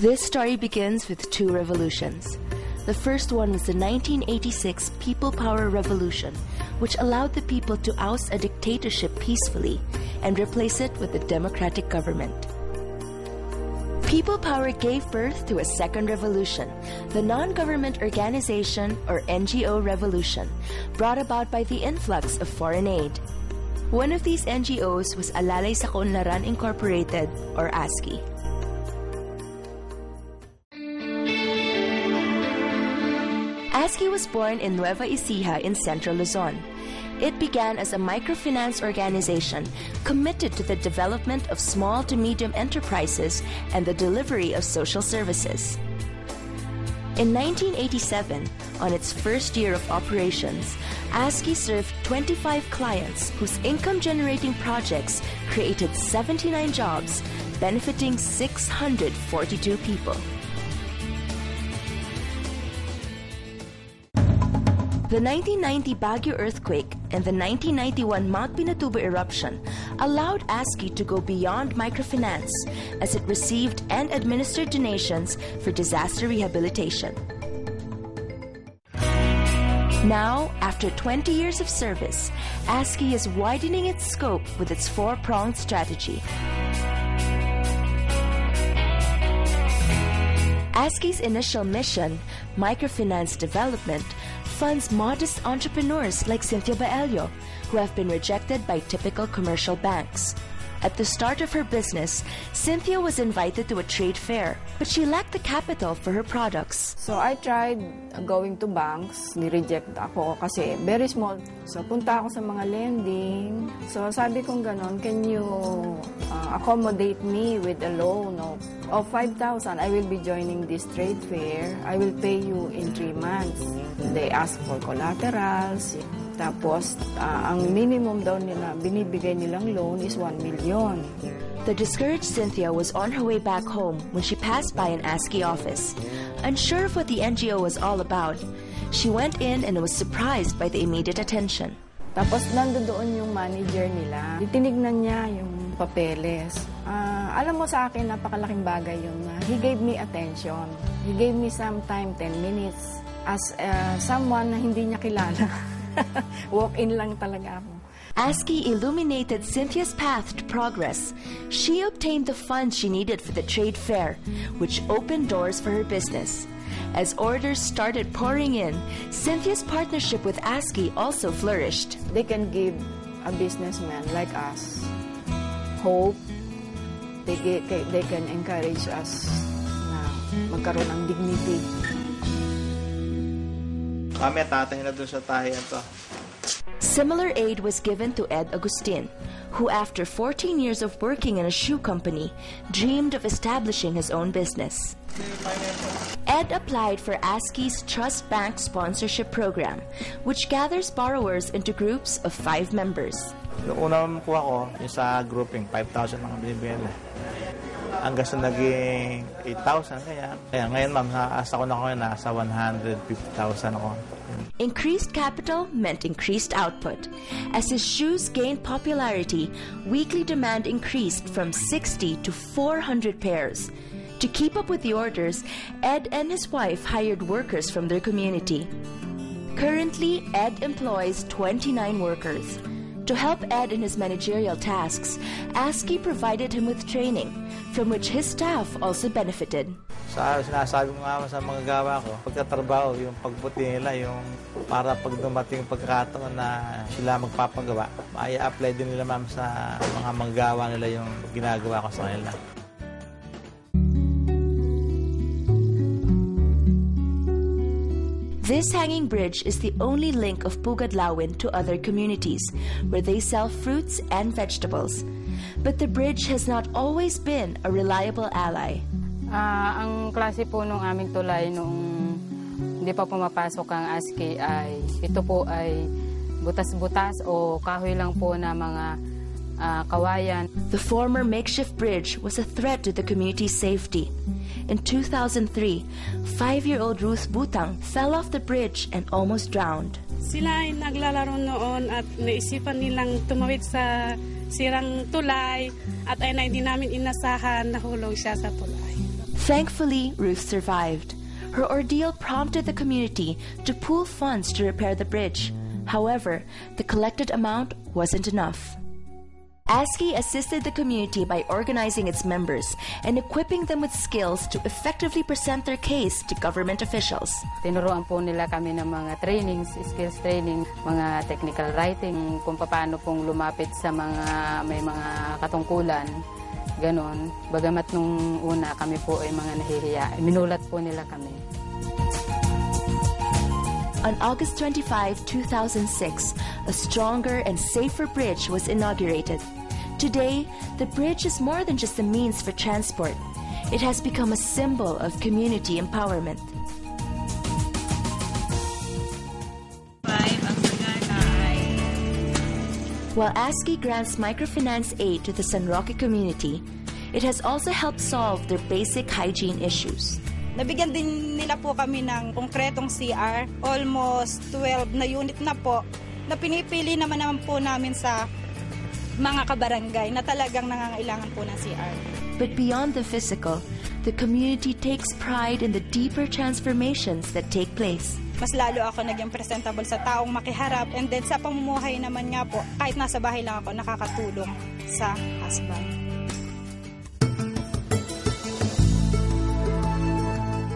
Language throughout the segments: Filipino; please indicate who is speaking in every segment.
Speaker 1: This story begins with two revolutions. The first one was the 1986 People Power Revolution, which allowed the people to oust a dictatorship peacefully and replace it with a democratic government. People Power gave birth to a second revolution, the non-government organization or NGO revolution, brought about by the influx of foreign aid. One of these NGOs was Alalay sa Kaunlaran Incorporated or ASKI. ASKI was born in Nueva Ecija in Central Luzon. It began as a microfinance organization committed to the development of small to medium enterprises and the delivery of social services. In 1987, on its first year of operations, ASKI served 25 clients whose income-generating projects created 79 jobs, benefiting 642 people. The 1990 Baguio earthquake and the 1991 Mount Pinatubo eruption allowed ASKI to go beyond microfinance as it received and administered donations for disaster rehabilitation. Now, after 20 years of service, ASKI is widening its scope with its four-pronged strategy. ASKI's initial mission, microfinance development, funds modest entrepreneurs like Cynthia Baello, who have been rejected by typical commercial banks. At the start of her business, Cynthia was invited to a trade fair, but she lacked the capital for her products.
Speaker 2: So I tried going to banks, ni-reject ako kasi very small. So punta ako sa mga lending. So sabi kong ganon, can you accommodate me with a loan of 5,000? I will be joining this trade fair. I will pay you in 3 months. They ask for collaterals. Tapos, ang minimum daw nila, binibigay nilang loan is 1 million.
Speaker 1: The discouraged Cynthia was on her way back home when she passed by an ASKI office. Unsure of what the NGO was all about, she went in and was surprised by the immediate attention.
Speaker 2: Tapos, nandoon yung manager nila. Tinignan niya yung papeles. Alam mo sa akin, napakalaking bagay yun. He gave me attention. He gave me some time, 10 minutes. As someone na hindi niya kilala. Walk-in lang talaga ako.
Speaker 1: ASKI illuminated Cynthia's path to progress. She obtained the funds she needed for the trade fair, which opened doors for her business. As orders started pouring in, Cynthia's partnership with ASKI also flourished.
Speaker 2: They can give a businessman like us hope. They can encourage us na magkaroon ng dignity.
Speaker 3: Kami tatay na doon sa tahiyan to.
Speaker 1: Similar aid was given to Ed Agustin, who after 14 years of working in a shoe company, dreamed of establishing his own business. Ed applied for ASKI's Trust Bank Sponsorship Program, which gathers borrowers into groups of 5 members.
Speaker 3: Noong una po ako, yung sa grouping, 5,000 ang binibigyan. Hanggang sa naging 8,000 kaya ngayon ma'am, asa ko na ko nasa 150,000 ako.
Speaker 1: Increased capital meant increased output. As his shoes gained popularity, weekly demand increased from 60 to 400 pairs. To keep up with the orders, Ed and his wife hired workers from their community. Currently, Ed employs 29 workers. To help Ed in his managerial tasks, ASKI provided him with training, from which his staff also benefited.
Speaker 3: Sinasabi ko nga sa mga gawa ko, pagkatrabaho, yung pagputi nila, yung para pag dumating yung pagkakataon na sila magpapagawa, i-apply din nila ma'am sa mga maggawa nila yung ginagawa ko sa kanila.
Speaker 1: This hanging bridge is the only link of Pugadlawin to other communities, where they sell fruits and vegetables. But the bridge has not always been a reliable ally.
Speaker 4: Ang klase po nung aming tulay nung hindi pa pumapasok ang ASKI ay ito po ay butas-butas o kahoy lang po na mga kawayan.
Speaker 1: The former makeshift bridge was a threat to the community's safety. In 2003, 5-year-old Ruth Butang fell off the bridge and almost drowned.
Speaker 5: Sila ay naglalaro noon at naisipan nilang tumawid sa sirang tulay at ay hindi namin inasahan nahulog siya sa tulay.
Speaker 1: Thankfully, Ruth survived. Her ordeal prompted the community to pool funds to repair the bridge. However, the collected amount wasn't enough. ASKI assisted the community by organizing its members and equipping them with skills to effectively present their case to government officials.
Speaker 4: Tinuruan po nila kami ng mga trainings, skills training, mga technical writing, kung paano pong lumapit sa may mga katungkulan. Ganon. Bagamat nung una kami po ay mga nahihiya, minulat po nila kami.
Speaker 1: On August 25, 2006, a stronger and safer bridge was inaugurated. Today, the bridge is more than just a means for transport. It has become a symbol of community empowerment. While ASKI grants microfinance aid to the San Roque community, it has also helped solve their basic hygiene issues.
Speaker 6: Nabigyan din nila po kami ng konkretong CR, almost 12 na unit na po, na pinipili naman po namin sa mga kabarangay na talagang nangangailangan po ng CR.
Speaker 1: But beyond the physical, the community takes pride in the deeper transformations that take place.
Speaker 6: Mas lalo ako naging presentable sa taong makiharap, and then sa pamumuhay naman nga po, kahit nasa bahay lang ako, nakakatulong sa husband.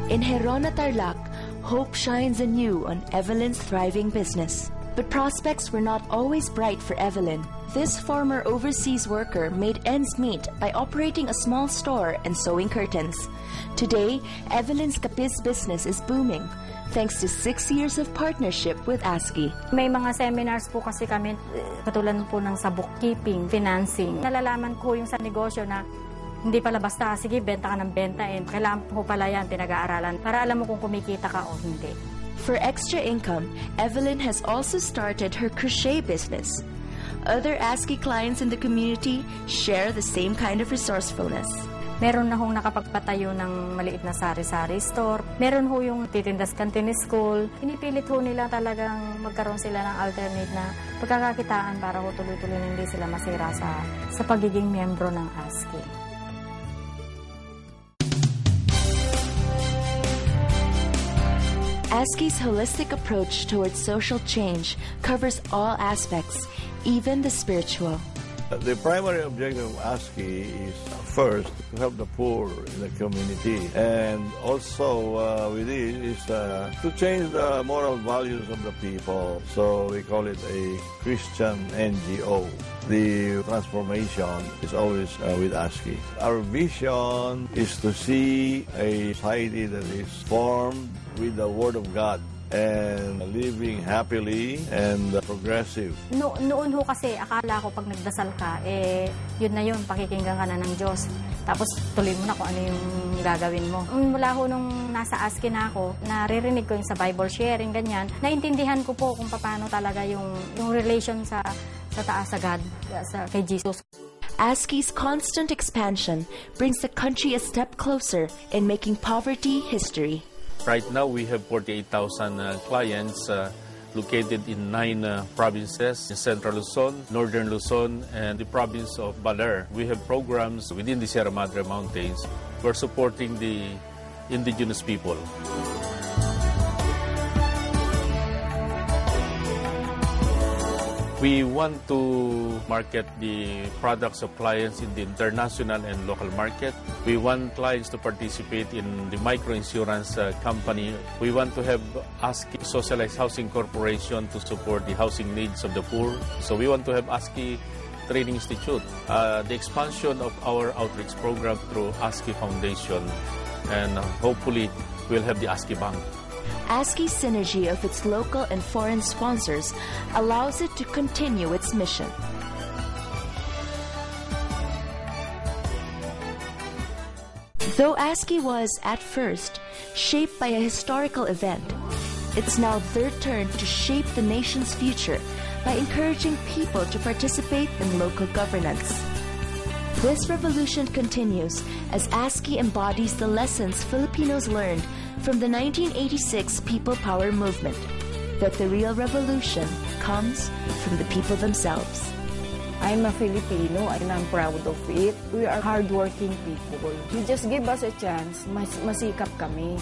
Speaker 1: In Herona, Tarlac, hope shines anew on Evelyn's thriving business. But prospects were not always bright for Evelyn. This former overseas worker made ends meet by operating a small store and sewing curtains. Today, Evelyn's Capiz business is booming, thanks to 6 years of partnership with ASKI.
Speaker 7: May mga seminars po kasi kami, katulad po ng sa bookkeeping, financing. Nalalaman ko yung sa negosyo na hindi pala basta, sige, benta ka ng benta, kailangan po pala yan, pinag-aaralan, para alam mo kung kumikita ka o hindi.
Speaker 1: For extra income, Evelyn has also started her crochet business. Other ASKI clients in the community share the same kind of resourcefulness.
Speaker 7: Meron na hong nakapagpatayo ng maliit na sari-sari store. Meron ho yung titindas canteen school. Pinipilit ho nila talagang magkaroon sila ng alternate na pagkakakitaan para ho tuloy-tuloy na hindi sila masira sa pagiging miyembro ng ASKI.
Speaker 1: ASKI's holistic approach towards social change covers all aspects, even the spiritual.
Speaker 8: The primary objective of ASKI is first to help the poor in the community, and also with it is to change the moral values of the people. So we call it a Christian NGO. The transformation is always with ASKI. Our vision is to see a society that is formed with the Word of God and living happily and progressive.
Speaker 7: Noon ho kasi, akala ko pag nagdasal ka, yun na yun, pakikinggan ka na ng Diyos. Tapos tuloy mo na kung ano yung gagawin mo. Mula ho nung nasa ASKI na ako, naririnig ko yung sa Bible sharing, ganyan, naintindihan ko po kung paano talaga yung relation sa taas, sa God, kay Jesus.
Speaker 1: ASKI's constant expansion brings the country a step closer in making poverty history.
Speaker 9: Right now, we have 48,000 clients located in 9 provinces in Central Luzon, Northern Luzon, and the province of Baler. We have programs within the Sierra Madre Mountains. We're supporting the indigenous people. We want to market the products of clients in the international and local market. We want clients to participate in the microinsurance company. We want to have ASKI Socialized Housing Corporation to support the housing needs of the poor. So we want to have ASKI Training Institute, the expansion of our outreach program through ASKI Foundation, and hopefully we'll have the ASKI Bank.
Speaker 1: ASKI's synergy of its local and foreign sponsors allows it to continue its mission. Though ASKI was, at first, shaped by a historical event, it's now their turn to shape the nation's future by encouraging people to participate in local governance. This revolution continues as ASKI embodies the lessons Filipinos learned from the 1986 People Power movement, that the real revolution comes from the people themselves.
Speaker 2: I'm a Filipino and I'm proud of it. We are hardworking people. You just give us a chance, masikap kami.